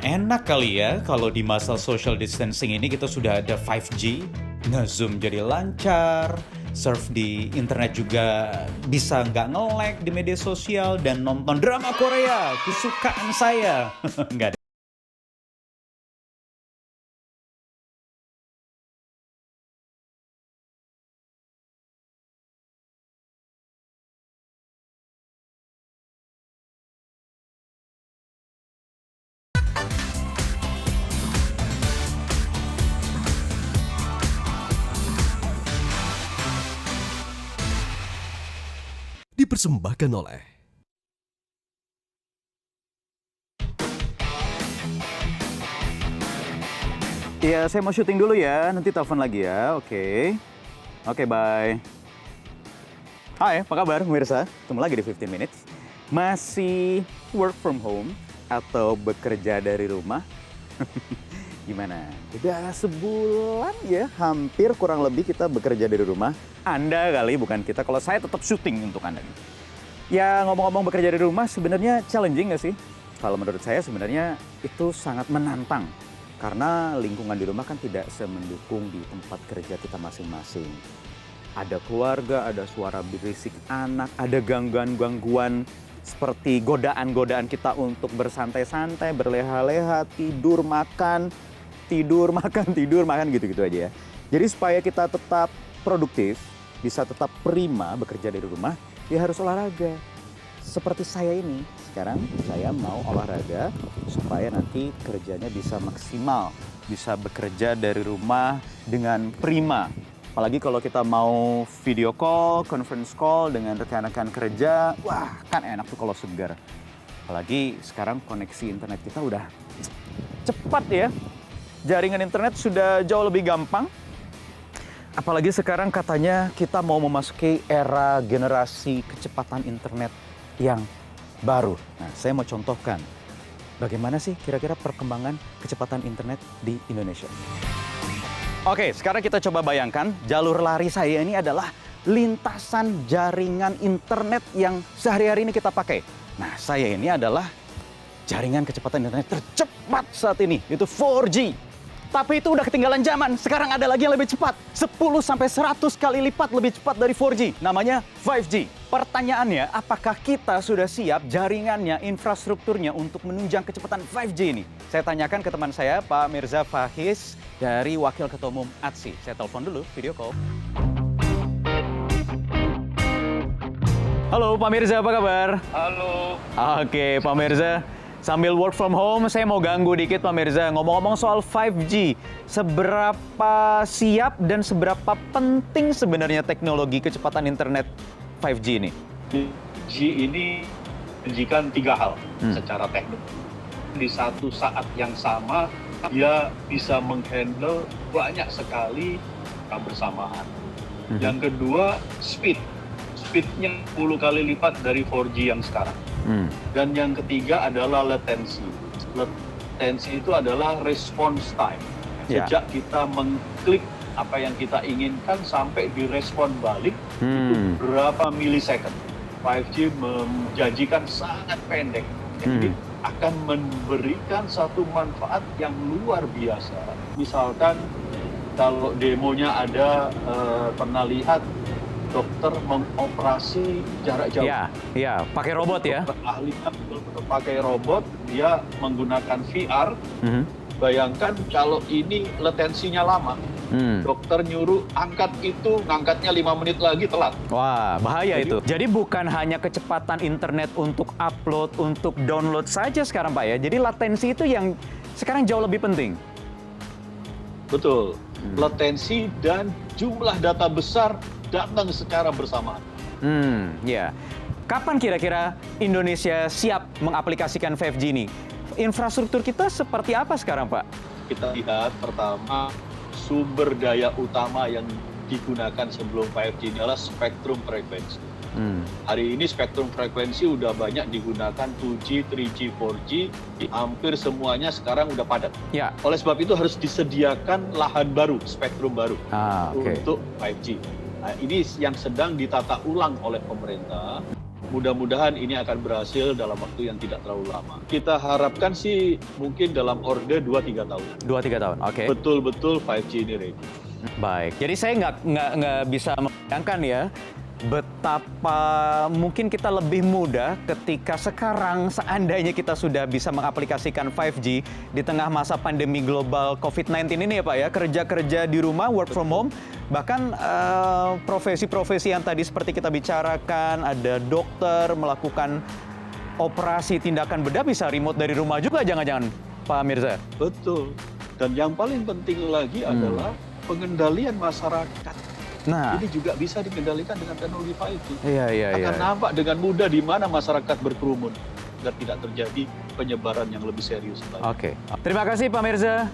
Enak kali ya kalau di masa social distancing ini kita sudah ada 5G, nge-zoom jadi lancar, surf di internet juga bisa nggak nge-lag di media sosial, dan nonton drama Korea, kesukaan saya. Nggak ada. Dipersembahkan oleh Iya, saya mau syuting dulu ya, nanti telepon lagi ya, oke. Oke, bye. Hai, apa kabar pemirsa? Ketemu lagi di 15 Minutes. Masih work from home atau bekerja dari rumah? Gimana? Udah sebulan ya, hampir kurang lebih kita bekerja dari rumah. Anda kali, bukan kita. Kalau saya tetap syuting untuk Anda nih. Ya, ngomong-ngomong bekerja dari rumah sebenarnya challenging nggak sih? Kalau menurut saya sebenarnya itu sangat menantang. Karena lingkungan di rumah kan tidak semendukung di tempat kerja kita masing-masing. Ada keluarga, ada suara berisik anak, ada gangguan-gangguan seperti godaan-godaan kita untuk bersantai-santai, berleha-leha, tidur, makan, gitu-gitu aja ya. Jadi supaya kita tetap produktif, bisa tetap prima bekerja dari rumah, ya harus olahraga. Seperti saya ini, sekarang saya mau olahraga supaya nanti kerjanya bisa maksimal, bisa bekerja dari rumah dengan prima. Apalagi kalau kita mau video call, conference call dengan rekan-rekan kerja, wah kan enak tuh kalau segar. Apalagi sekarang koneksi internet kita udah cepat ya. Jaringan internet sudah jauh lebih gampang. Apalagi sekarang katanya kita mau memasuki era generasi kecepatan internet yang baru. Nah, saya mau contohkan bagaimana sih kira-kira perkembangan kecepatan internet di Indonesia. Oke, sekarang kita coba bayangkan jalur lari saya ini adalah lintasan jaringan internet yang sehari-hari ini kita pakai. Nah, saya ini adalah jaringan kecepatan internet tercepat saat ini, yaitu 4G. Tapi itu udah ketinggalan zaman. Sekarang ada lagi yang lebih cepat. 10-100 kali lipat lebih cepat dari 4G. Namanya 5G. Pertanyaannya, apakah kita sudah siap jaringannya, infrastrukturnya untuk menunjang kecepatan 5G ini? Saya tanyakan ke teman saya, Pak Mirza Fahis, dari Wakil Ketua Umum ATSI. Saya telepon dulu, video call. Halo Pak Mirza, apa kabar? Halo. Oke, Pak Mirza. Sambil work from home, saya mau ganggu dikit Pak Mirza. Ngomong-ngomong soal 5G, seberapa siap dan seberapa penting sebenarnya teknologi kecepatan internet 5G ini? 5G ini menjanjikan 3 hal secara teknik. Di satu saat yang sama, dia bisa menghandle banyak sekali bersamaan. Yang kedua, speednya 10 kali lipat dari 4G yang sekarang. Dan yang ketiga adalah latensi. Latensi itu adalah response time. Sejak kita mengklik apa yang kita inginkan sampai direspon balik, itu berapa milisecond. 5G menjanjikan sangat pendek. Jadi akan memberikan satu manfaat yang luar biasa. Misalkan kalau demonya ada, pernah lihat dokter mengoperasi jarak jauh. Iya, pakai robot ya. Dokter ahlinya betul-betul pakai robot, dia menggunakan VR. Bayangkan kalau ini latensinya lama. Dokter nyuruh angkat itu, ngangkatnya 5 menit lagi telat. Wah, bahaya itu. Jadi bukan hanya kecepatan internet untuk upload, untuk download saja sekarang Pak ya. Jadi latensi itu yang sekarang jauh lebih penting. Betul. Latensi dan jumlah data besar datang secara bersamaan. Ya. Kapan kira-kira Indonesia siap mengaplikasikan 5G ini? Infrastruktur kita seperti apa sekarang, Pak? Kita lihat pertama, sumber daya utama yang digunakan sebelum 5G ini adalah spektrum frekuensi. Hari ini spektrum frekuensi udah banyak digunakan 2G, 3G, 4G, hampir semuanya sekarang udah padat. Ya. Oleh sebab itu harus disediakan lahan baru, spektrum baru untuk 5G. Nah, ini yang sedang ditata ulang oleh pemerintah. Mudah-mudahan ini akan berhasil dalam waktu yang tidak terlalu lama. Kita harapkan sih mungkin dalam orde 2-3 tahun. 2-3 tahun, oke. Betul-betul 5G ini ready. Baik, jadi saya nggak bisa membayangkan ya betapa mungkin kita lebih mudah ketika sekarang seandainya kita sudah bisa mengaplikasikan 5G di tengah masa pandemi global COVID-19 ini ya Pak ya, kerja-kerja di rumah, work from home, bahkan profesi-profesi yang tadi seperti kita bicarakan, ada dokter melakukan operasi tindakan bedah bisa remote dari rumah juga jangan-jangan Pak Mirza? Betul. Dan yang paling penting lagi adalah pengendalian masyarakat. Nah, ini juga bisa dikendalikan dengan teknologi 5G. Iya. Akan nampak dengan mudah di mana masyarakat berkerumun agar tidak terjadi penyebaran yang lebih serius. Oke. Terima kasih Pak Mirza.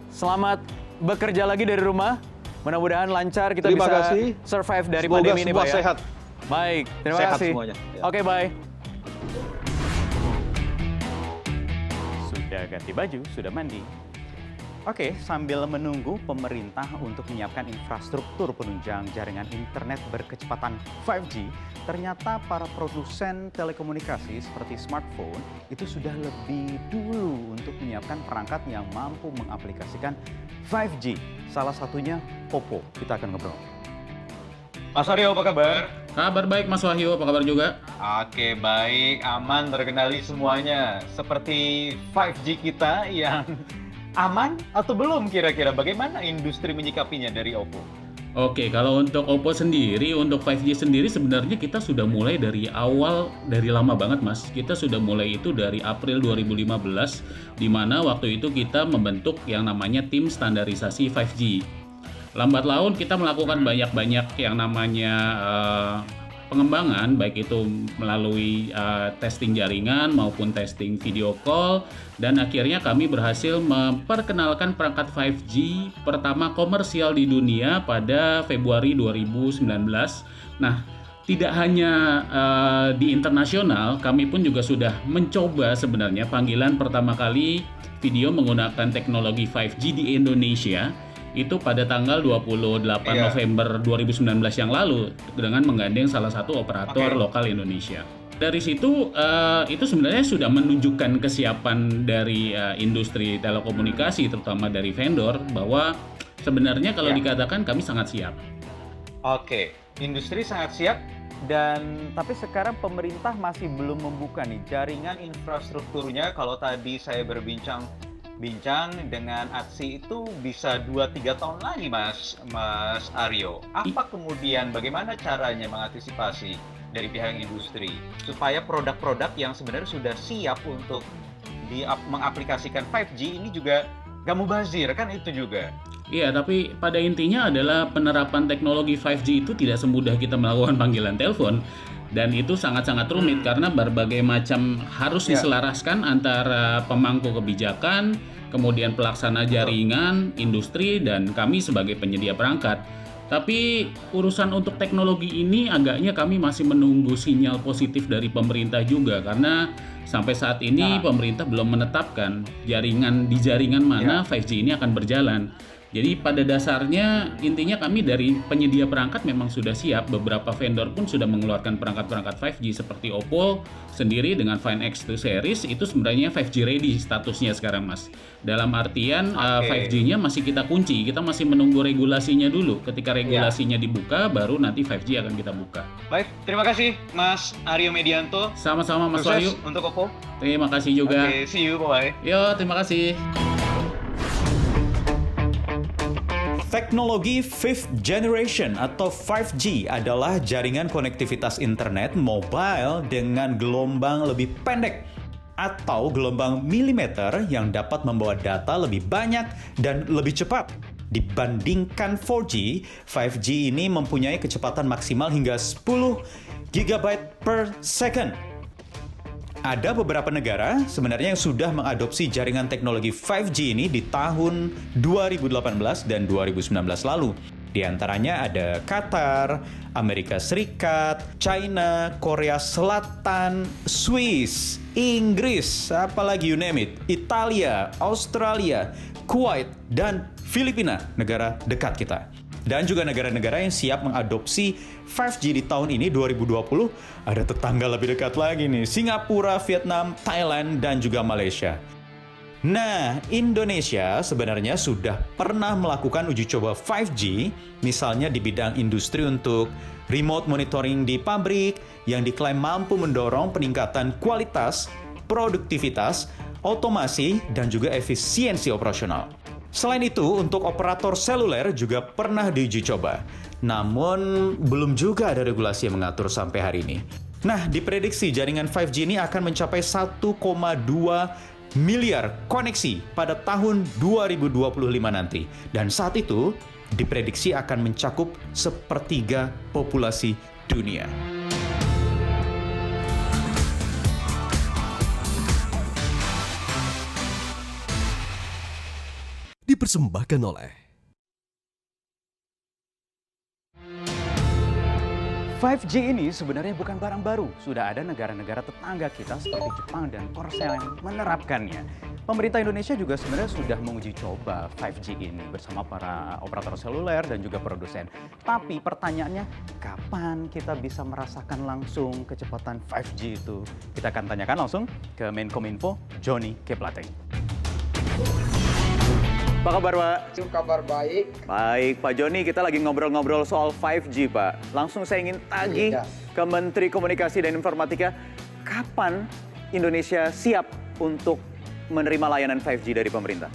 Selamat bekerja lagi dari rumah. Mudah-mudahan lancar kita Terima bisa kasih. survive dari Semoga pandemi ini Pak semua ya. sehat. Baik, terima Sehat kasih. semuanya. Ya. Oke, bye. Sudah ganti baju, sudah mandi. Oke, sambil menunggu pemerintah untuk menyiapkan infrastruktur penunjang jaringan internet berkecepatan 5G, ternyata para produsen telekomunikasi seperti smartphone itu sudah lebih dulu untuk menyiapkan perangkat yang mampu mengaplikasikan 5G. Salah satunya Oppo. Kita akan ngobrol. Mas Aryo, apa kabar? Kabar baik Mas Wahyu, apa kabar juga? Oke, baik, aman, terkendali semuanya. Seperti 5G kita yang aman atau belum kira-kira? Bagaimana industri menyikapinya dari Oppo? Oke, kalau untuk Oppo sendiri, untuk 5G sendiri sebenarnya kita sudah mulai dari awal, dari lama banget Mas. Kita sudah mulai itu dari April 2015, di mana waktu itu kita membentuk yang namanya tim standarisasi 5G. Lambat laun kita melakukan banyak-banyak yang namanya pengembangan, baik itu melalui testing jaringan maupun testing video call, dan akhirnya kami berhasil memperkenalkan perangkat 5G pertama komersial di dunia pada Februari 2019. Nah, tidak hanya di internasional, kami pun juga sudah mencoba sebenarnya panggilan pertama kali video menggunakan teknologi 5G di Indonesia itu pada tanggal 28 November 2019 yang lalu dengan menggandeng salah satu operator lokal Indonesia. Dari situ itu sebenarnya sudah menunjukkan kesiapan dari industri telekomunikasi terutama dari vendor bahwa sebenarnya kalau dikatakan kami sangat siap. Oke, industri sangat siap. Dan tapi sekarang pemerintah masih belum membuka nih jaringan Infrastrukturnya kalau tadi saya berbincang dengan ATSI itu bisa 2-3 tahun lagi Mas Aryo. Apa kemudian bagaimana caranya mengantisipasi dari pihak industri supaya produk-produk yang sebenarnya sudah siap untuk mengaplikasikan 5G ini juga gak mubazir kan itu juga? Iya, tapi pada intinya adalah penerapan teknologi 5G itu tidak semudah kita melakukan panggilan telepon. Dan itu sangat-sangat rumit karena berbagai macam harus diselaraskan antara pemangku kebijakan, kemudian pelaksana jaringan, industri, dan kami sebagai penyedia perangkat. Tapi urusan untuk teknologi ini agaknya kami masih menunggu sinyal positif dari pemerintah juga karena sampai saat ini pemerintah belum menetapkan di jaringan mana 5G ini akan berjalan. Jadi pada dasarnya intinya kami dari penyedia perangkat memang sudah siap. Beberapa vendor pun sudah mengeluarkan perangkat-perangkat 5G seperti Oppo sendiri dengan Find X2 series itu sebenarnya 5G ready statusnya sekarang Mas. Dalam artian 5G-nya masih kita kunci, kita masih menunggu regulasinya dulu. Ketika regulasinya dibuka baru nanti 5G akan kita buka. Baik, terima kasih Mas Aryo Medianto. Sama-sama Mas Wahyu. Untuk Oppo. Terima kasih juga. Oke, see you, bye-bye. Yo, terima kasih. Teknologi Fifth Generation atau 5G adalah jaringan konektivitas internet mobile dengan gelombang lebih pendek atau gelombang milimeter yang dapat membawa data lebih banyak dan lebih cepat. Dibandingkan 4G, 5G ini mempunyai kecepatan maksimal hingga 10 GB per second. Ada beberapa negara sebenarnya yang sudah mengadopsi jaringan teknologi 5G ini di tahun 2018 dan 2019 lalu. Di antaranya ada Qatar, Amerika Serikat, China, Korea Selatan, Swiss, Inggris, apalagi you name it, Italia, Australia, Kuwait, dan Filipina, negara dekat kita. Dan juga negara-negara yang siap mengadopsi 5G di tahun ini 2020, ada tetangga lebih dekat lagi nih, Singapura, Vietnam, Thailand, dan juga Malaysia. Nah, Indonesia sebenarnya sudah pernah melakukan uji coba 5G, misalnya di bidang industri untuk remote monitoring di pabrik yang diklaim mampu mendorong peningkatan kualitas, produktivitas, otomasi, dan juga efisiensi operasional. Selain itu, untuk operator seluler juga pernah diuji coba. Namun, belum juga ada regulasi yang mengatur sampai hari ini. Nah, diprediksi jaringan 5G ini akan mencapai 1,2 miliar koneksi pada tahun 2025 nanti. Dan saat itu, diprediksi akan mencakup sepertiga populasi dunia. Dipersembahkan oleh 5G ini sebenarnya bukan barang baru. Sudah ada negara-negara tetangga kita seperti Jepang dan Korea yang menerapkannya. Pemerintah Indonesia juga sebenarnya sudah menguji coba 5G ini bersama para operator seluler dan juga produsen. Tapi pertanyaannya, kapan kita bisa merasakan langsung kecepatan 5G itu? Kita akan tanyakan langsung ke Menkominfo, Johnny G. Plate. Apa kabar, Pak? Kabar baik. Baik, Pak Joni, kita lagi ngobrol-ngobrol soal 5G, Pak. Langsung saya ingin tagih Iya. ke Menteri Komunikasi dan Informatika, kapan Indonesia siap untuk menerima layanan 5G dari pemerintah?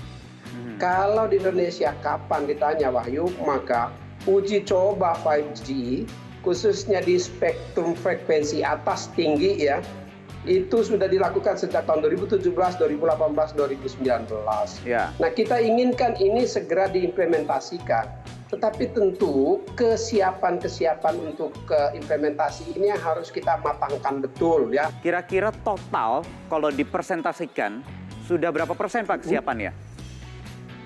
Kalau di Indonesia kapan ditanya Wahyu, maka uji coba 5G khususnya di spektrum frekuensi atas tinggi ya, itu sudah dilakukan sejak tahun 2017, 2018, 2019. Ya. Nah, kita inginkan ini segera diimplementasikan. Tetapi tentu kesiapan untuk implementasi ini yang harus kita matangkan betul ya. Kira-kira total kalau dipresentasikan sudah berapa persen, Pak, kesiapannya?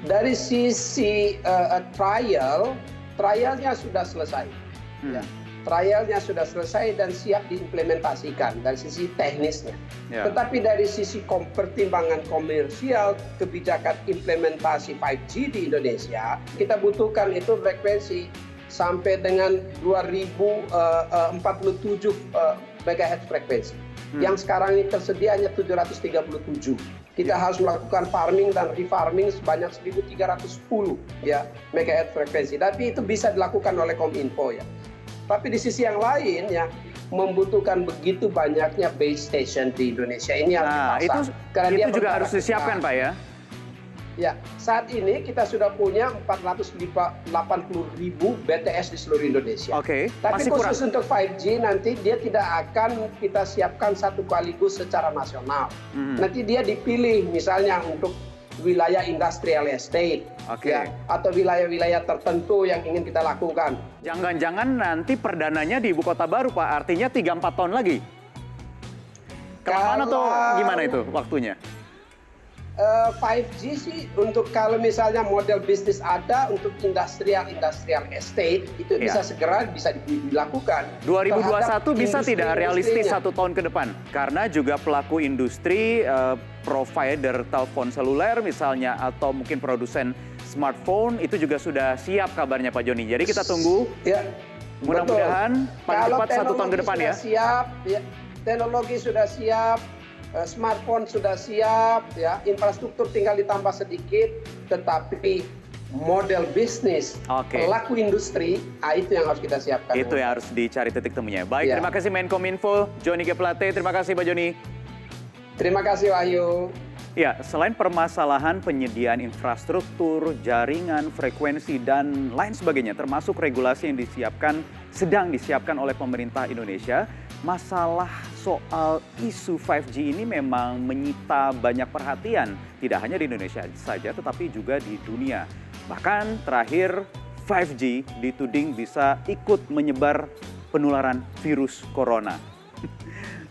Dari sisi trialnya sudah selesai. Ya. Trialnya sudah selesai dan siap diimplementasikan dari sisi teknisnya. Ya. Tetapi dari sisi pertimbangan komersial, kebijakan implementasi 5G di Indonesia, kita butuhkan itu frekuensi sampai dengan 2047 MHz frekuensi. Yang sekarang ini tersedia hanya 737. Kita harus melakukan farming dan refarming sebanyak 1310 ya MHz frekuensi. Tapi itu bisa dilakukan oleh Kominfo ya. Tapi di sisi yang lain ya membutuhkan begitu banyaknya base station di Indonesia ini harus dipasang. Itu juga harus disiapkan, Pak ya. Ya, saat ini kita sudah punya 480.000 BTS di seluruh Indonesia. Oke, Tapi masih khusus kurang. untuk 5G nanti dia tidak akan kita siapkan satu sekaligus secara nasional. Nanti dia dipilih misalnya untuk wilayah industrial estate, ya, atau wilayah-wilayah tertentu yang ingin kita lakukan. Jangan-jangan nanti perdananya di ibu kota baru, Pak. Artinya 3-4 tahun lagi. Kelamaan atau gimana itu waktunya? 5G sih untuk kalau misalnya model bisnis ada untuk industrial estate itu bisa segera bisa dilakukan. 2021 bisa industri- tidak realistis industrinya. 1 tahun ke depan? Karena juga pelaku industri, provider telepon seluler misalnya, atau mungkin produsen smartphone itu juga sudah siap kabarnya, Pak Joni. Jadi kita tunggu, Ya, mudah-mudahan paling cepat 1 tahun ke depan ya. Siap, ya. Teknologi sudah siap. Smartphone sudah siap, ya, infrastruktur tinggal ditambah sedikit, tetapi model bisnis, pelaku industri, itu yang harus kita siapkan. Itu yang harus dicari titik temunya. Baik, Ya. terima kasih Menkominfo, Johnny G. Plate. Terima kasih, Pak Joni. Terima kasih, Wahyu. Ya, selain permasalahan penyediaan infrastruktur, jaringan, frekuensi, dan lain sebagainya, termasuk regulasi yang sedang disiapkan oleh pemerintah Indonesia, masalah soal isu 5G ini memang menyita banyak perhatian, tidak hanya di Indonesia saja, tetapi juga di dunia. Bahkan terakhir, 5G dituding bisa ikut menyebar penularan virus corona.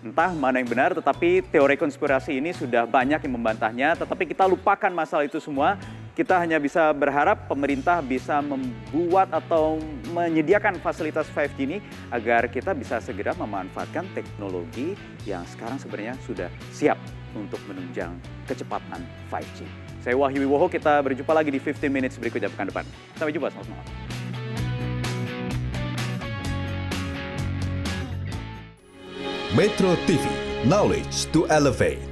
Entah mana yang benar, tetapi teori konspirasi ini sudah banyak yang membantahnya. Tetapi kita lupakan masalah itu semua. Kita hanya bisa berharap pemerintah bisa membuat atau menyediakan fasilitas 5G ini agar kita bisa segera memanfaatkan teknologi yang sekarang sebenarnya sudah siap untuk menunjang kecepatan 5G. Saya Wahyu Wiwoho, kita berjumpa lagi di 15 Minutes berikutnya pekan depan. Sampai jumpa, selamat malam. Metro TV, knowledge to elevate.